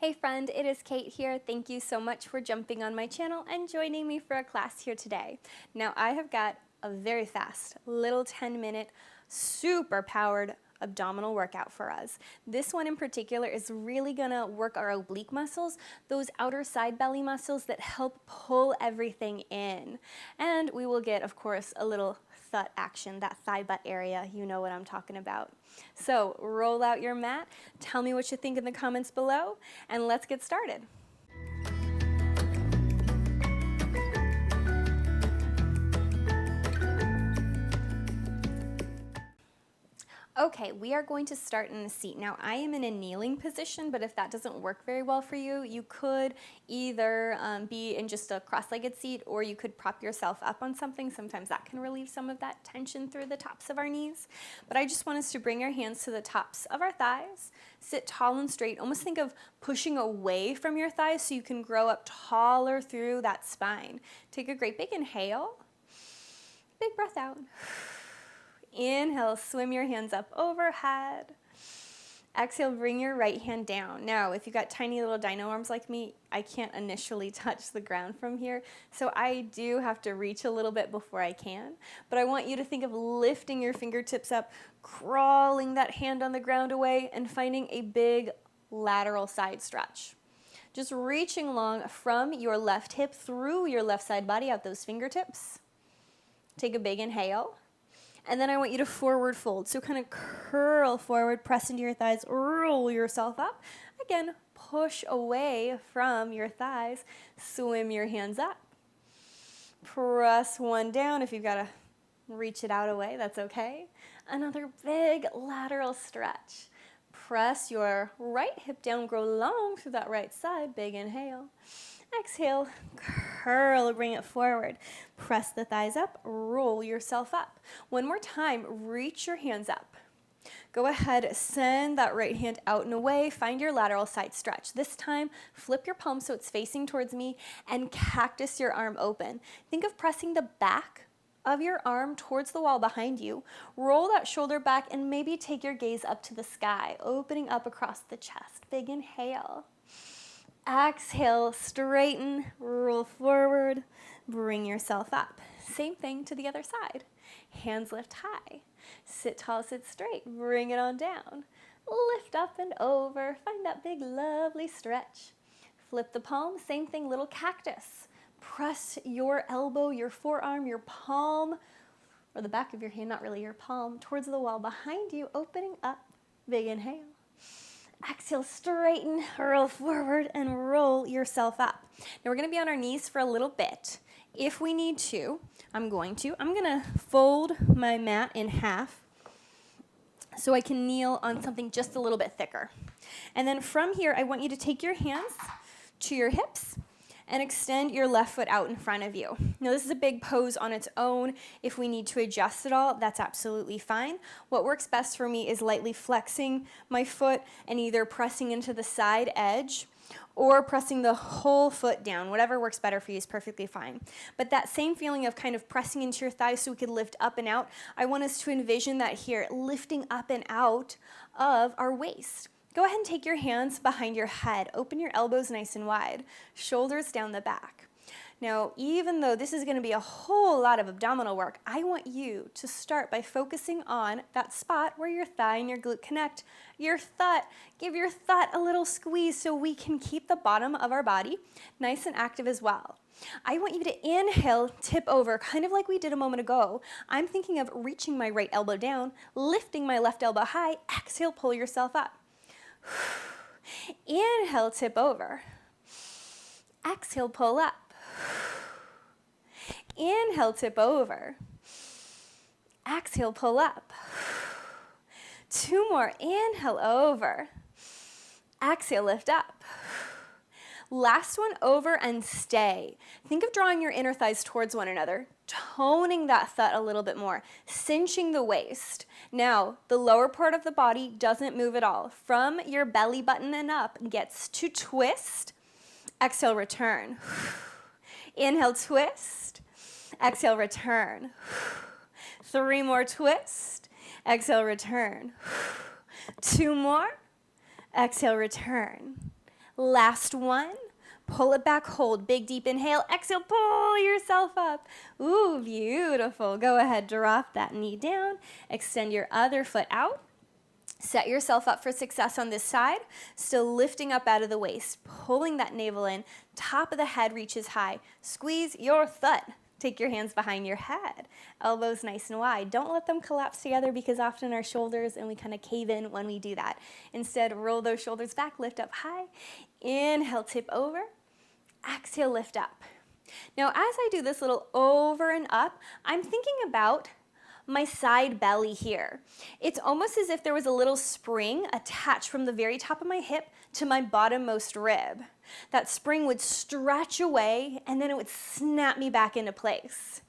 Hey friend, it is Kate here. Thank you so much for jumping on my channel and joining me for a class here today. Now I have got a very fast, little 10-minute, super powered abdominal workout for us. This one in particular is really gonna work our oblique muscles, those outer side belly muscles that help pull everything in. And we will get, of course, a little thud action, that thigh butt area, you know what I'm talking about. So roll out your mat, tell me what you think in the comments below, and let's get started. Okay, we are going to start in the seat. Now, I am in a kneeling position, but if that doesn't work very well for you, you could either be in just a cross-legged seat, or you could prop yourself up on something. Sometimes that can relieve some of that tension through the tops of our knees. But I just want us to bring our hands to the tops of our thighs, sit tall and straight. Almost think of pushing away from your thighs so you can grow up taller through that spine. Take a great big inhale, big breath out. Inhale, swim your hands up overhead. Exhale, bring your right hand down. Now, if you've got tiny little dino arms like me, I can't initially touch the ground from here, so I do have to reach a little bit before I can. But I want you to think of lifting your fingertips up, crawling that hand on the ground away, and finding a big lateral side stretch. Just reaching long from your left hip through your left side body out those fingertips. Take a big inhale. And then I want you to forward fold. So kind of curl forward, press into your thighs, roll yourself up. Again, push away from your thighs, swim your hands up. Press one down. If you've got to reach it out away, that's okay. Another big lateral stretch. Press your right hip down, grow long through that right side. Big inhale. Exhale, curl, bring it forward. Press the thighs up, roll yourself up. One more time, reach your hands up. Go ahead, send that right hand out and away. Find your lateral side stretch. This time, flip your palm so it's facing towards me and cactus your arm open. Think of pressing the back of your arm towards the wall behind you. Roll that shoulder back and maybe take your gaze up to the sky, opening up across the chest. Big inhale. Exhale, straighten, roll forward, bring yourself up. Same thing to the other side. Hands lift high. Sit tall, sit straight, bring it on down. Lift up and over, find that big lovely stretch. Flip the palm, same thing, little cactus. Press your elbow, your forearm, your palm, or the back of your hand, not really your palm, towards the wall behind you, opening up. Big inhale. Exhale, straighten, roll forward, and roll yourself up. Now we're going to be on our knees for a little bit. If we need to, I'm going to fold my mat in half so I can kneel on something just a little bit thicker. And then from here, I want you to take your hands to your hips and extend your left foot out in front of you. Now this is a big pose on its own. If we need to adjust it all, that's absolutely fine. What works best for me is lightly flexing my foot and either pressing into the side edge or pressing the whole foot down. Whatever works better for you is perfectly fine. But that same feeling of kind of pressing into your thighs so we could lift up and out, I want us to envision that here, lifting up and out of our waist. Go ahead and take your hands behind your head. Open your elbows nice and wide. Shoulders down the back. Now, even though this is going to be a whole lot of abdominal work, I want you to start by focusing on that spot where your thigh and your glute connect. Your thud. Give your thud a little squeeze so we can keep the bottom of our body nice and active as well. I want you to inhale, tip over, kind of like we did a moment ago. I'm thinking of reaching my right elbow down, lifting my left elbow high. Exhale, pull yourself up. Inhale, tip over. Exhale, pull up. Inhale, tip over. Exhale, pull up. Two more. Inhale, over. Exhale, lift up. Last one, over and stay. Think of drawing your inner thighs towards one another, toning that thud a little bit more, cinching the waist. Now, the lower part of the body doesn't move at all. From your belly button and up, gets to twist. Exhale, return. Inhale, twist. Exhale, return. 3 more, twist. Exhale, return. 2 more. Exhale, return. Last one. Pull it back, hold. Big, deep inhale. Exhale, pull yourself up. Ooh, beautiful. Go ahead, drop that knee down. Extend your other foot out. Set yourself up for success on this side. Still lifting up out of the waist. Pulling that navel in. Top of the head reaches high. Squeeze your thud. Take your hands behind your head. Elbows nice and wide. Don't let them collapse together because often our shoulders and we kind of cave in when we do that. Instead, roll those shoulders back, lift up high. Inhale, tip over. Exhale, lift up. Now, as I do this little over and up, I'm thinking about my side belly here. It's almost as if there was a little spring attached from the very top of my hip to my bottommost rib. That spring would stretch away and then it would snap me back into place.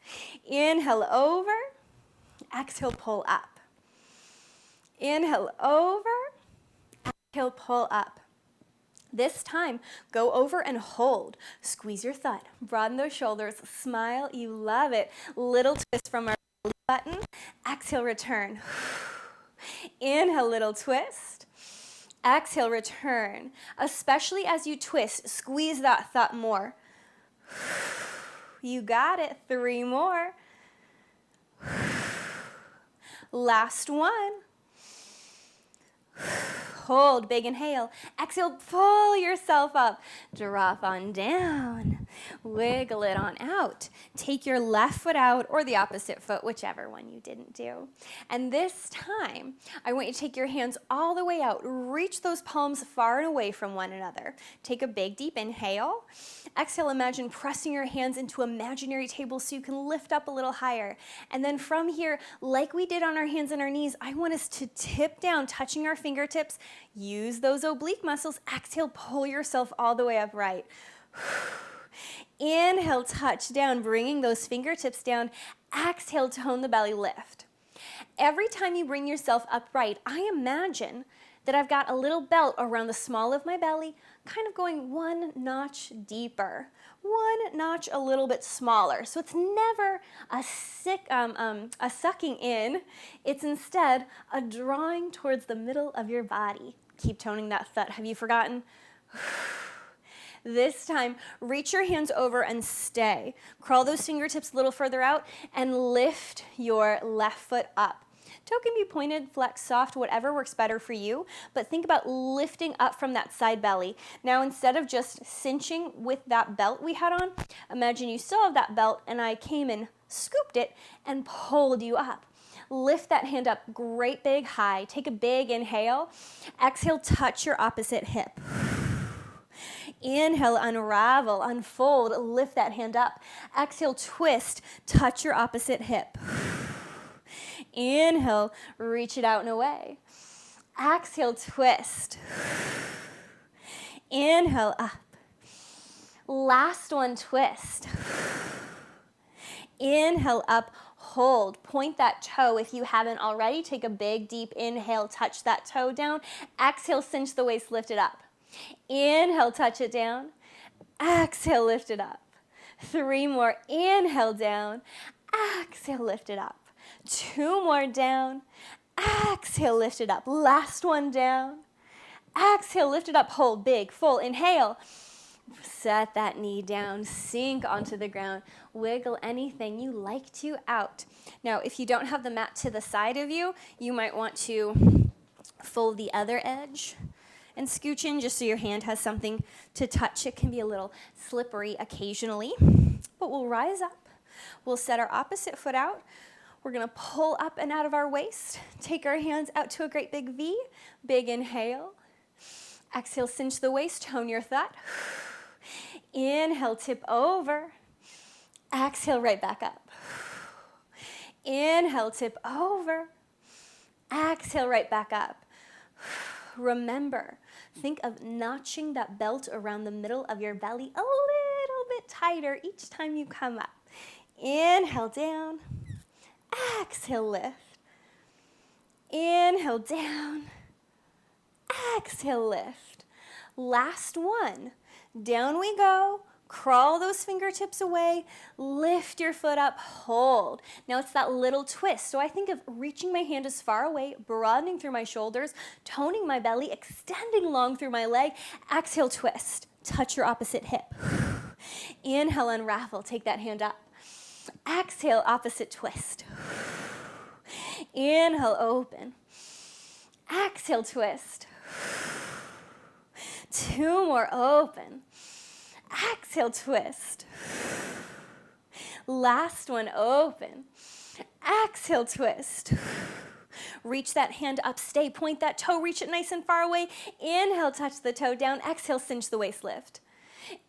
Inhale over, exhale, pull up. Inhale over, exhale, pull up. This time, go over and hold. Squeeze your thud. Broaden those shoulders. Smile. You love it. Little twist from our belly button. Exhale, return. Inhale, little twist. Exhale, return. Especially as you twist, squeeze that thud more. You got it. 3 more. Last one. Hold, big inhale. Exhale, pull yourself up. Drop on down. Wiggle it on out. Take your left foot out or the opposite foot, whichever one you didn't do. And this time, I want you to take your hands all the way out. Reach those palms far and away from one another. Take a big, deep inhale. Exhale, imagine pressing your hands into imaginary tables so you can lift up a little higher. And then from here, like we did on our hands and our knees, I want us to tip down, touching our fingertips. Use those oblique muscles. Exhale, pull yourself all the way upright. Inhale, touch down, bringing those fingertips down. Exhale, tone the belly, lift. Every time you bring yourself upright, I imagine that I've got a little belt around the small of my belly, kind of going 1 notch deeper, 1 notch a little bit smaller. So it's never a sucking in. It's instead a drawing towards the middle of your body. Keep toning that thud. Have you forgotten? This time, reach your hands over and stay. Crawl those fingertips a little further out and lift your left foot up. Toe can be pointed, flex, soft, whatever works better for you, but think about lifting up from that side belly. Now, instead of just cinching with that belt we had on, imagine you still have that belt and I came and scooped it and pulled you up. Lift that hand up, great big high. Take a big inhale. Exhale, touch your opposite hip. Inhale, unravel, unfold, lift that hand up. Exhale, twist, touch your opposite hip. Inhale, reach it out and away. Exhale, twist. Inhale, up. Last one, twist. Inhale, up, hold. Point that toe if you haven't already. Take a big, deep inhale, touch that toe down. Exhale, cinch the waist, lift it up. Inhale, touch it down. Exhale, lift it up. 3 more. Inhale, down. Exhale, lift it up. 2 more down. Exhale, lift it up. Last one down. Exhale, lift it up. Hold big, full. Inhale. Set that knee down. Sink onto the ground. Wiggle anything you like to out. Now, if you don't have the mat to the side of you, you might want to fold the other edge and scooch in just so your hand has something to touch. It can be a little slippery occasionally, but we'll rise up. We'll set our opposite foot out. We're gonna pull up and out of our waist. Take our hands out to a great big V. Big inhale. Exhale, cinch the waist, tone your thud. Inhale, tip over. Exhale, right back up. Inhale, tip over. Exhale, right back up. Remember, think of notching that belt around the middle of your belly a little bit tighter each time you come up. Inhale, down. Exhale, lift. Inhale, down. Exhale, lift. Last one. Down we go. Crawl those fingertips away, lift your foot up, hold. Now it's that little twist. So I think of reaching my hand as far away, broadening through my shoulders, toning my belly, extending long through my leg. Exhale, twist. Touch your opposite hip. Inhale, unravel, take that hand up. Exhale, opposite twist. Inhale, open. Exhale, twist. 2 more, open. Exhale, twist. Last one, open. Exhale, twist. Reach that hand up, stay, point that toe, reach it nice and far away. Inhale, touch the toe down. Exhale, cinch the waist, lift.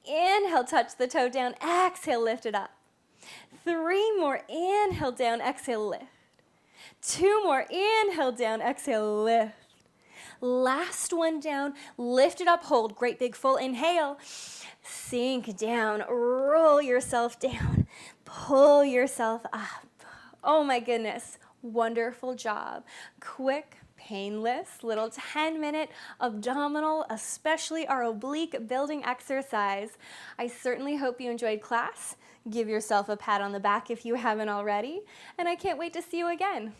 Inhale, touch the toe down. Exhale, lift it up. 3 more, inhale down, exhale, lift. 2 more, inhale down, exhale, lift. Last one down, lift it up, hold, great big full inhale. Sink down, roll yourself down, pull yourself up. Oh my goodness, wonderful job. Quick, painless, little 10-minute abdominal, especially our oblique building exercise. I certainly hope you enjoyed class. Give yourself a pat on the back if you haven't already, and I can't wait to see you again.